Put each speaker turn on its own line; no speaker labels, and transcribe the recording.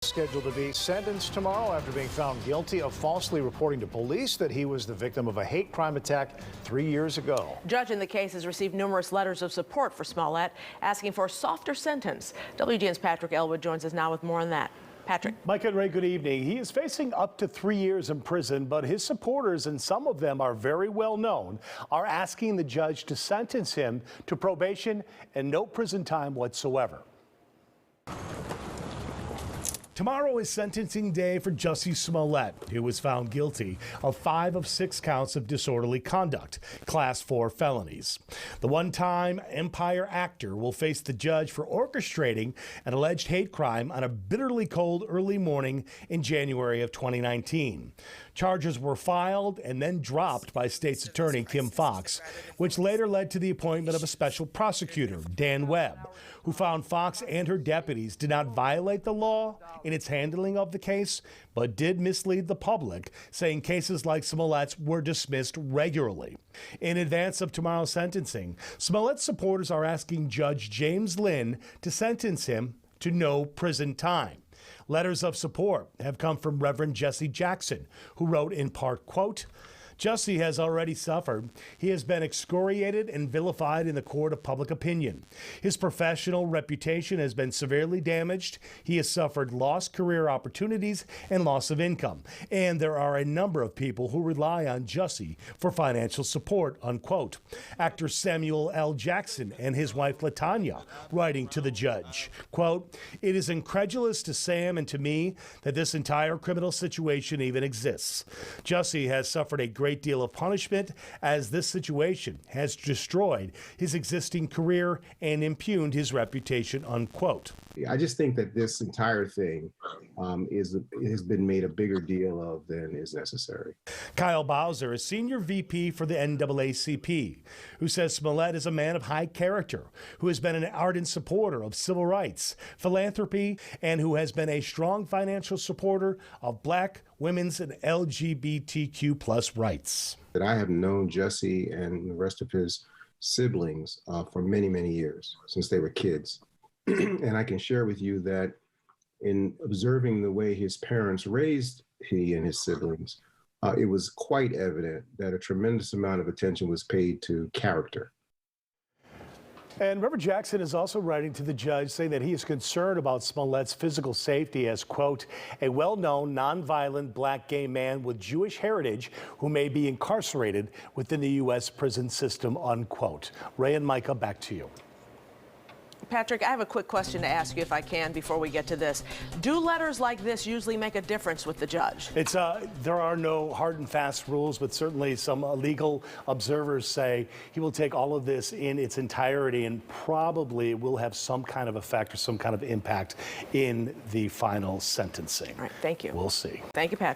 Scheduled to be sentenced tomorrow after being found guilty of falsely reporting to police that he was the victim of a hate crime attack 3 years ago.
Judge in the case has received numerous letters of support for Smollett, asking for a softer sentence. WGN's Patrick Elwood joins us now with more on that. Patrick.
Mike and Ray, good evening. He is facing up to 3 years in prison, but his supporters, and some of them are very well known, are asking the judge to sentence him to probation and no prison time whatsoever. Tomorrow is sentencing day for Jussie Smollett, who was found guilty of 5 of 6 counts of disorderly conduct, Class 4 felonies. The one-time Empire actor will face the judge for orchestrating an alleged hate crime on a bitterly cold early morning in January of 2019. Charges were filed and then dropped by state's attorney Kim Foxx, which later led to the appointment of a special prosecutor, Dan Webb, who found Foxx and her deputies did not violate the law in its handling of the case, but did mislead the public, saying cases like Smollett's were dismissed regularly. In advance of tomorrow's sentencing, Smollett's supporters are asking Judge James Lynn to sentence him to no prison time. Letters of support have come from Reverend Jesse Jackson, who wrote in part, quote, Jussie has already suffered. He has been excoriated and vilified in the court of public opinion. His professional reputation has been severely damaged. He has suffered lost career opportunities and loss of income. And there are a number of people who rely on Jussie for financial support, unquote. Actor Samuel L. Jackson and his wife LaTanya writing to the judge, quote, it is incredulous to Sam and to me that this entire criminal situation even exists. Jussie has suffered a great deal of punishment as this situation has destroyed his existing career and impugned his reputation, unquote.
I just think that this entire thing has been made a bigger deal of than is necessary.
Kyle Bowser is senior VP for the NAACP, who says Smollett is a man of high character, who has been an ardent supporter of civil rights, philanthropy, and who has been a strong financial supporter of Black, women's, and LGBTQ plus rights.
That I have known Jussie and the rest of his siblings for many, many years, since they were kids. And I can share with you that in observing the way his parents raised he and his siblings, it was quite evident that a tremendous amount of attention was paid to character.
And Reverend Jackson is also writing to the judge saying that he is concerned about Smollett's physical safety as, quote, a well-known nonviolent Black gay man with Jewish heritage who may be incarcerated within the U.S. prison system, unquote. Ray and Micah, back to you.
Patrick, I have a quick question to ask you if I can before we get to this. Do letters like this usually make a difference with the judge?
There are no hard and fast rules, but certainly some legal observers say he will take all of this in its entirety and probably will have some kind of effect or some kind of impact in the final sentencing.
All right, thank you.
We'll see.
Thank you, Patrick.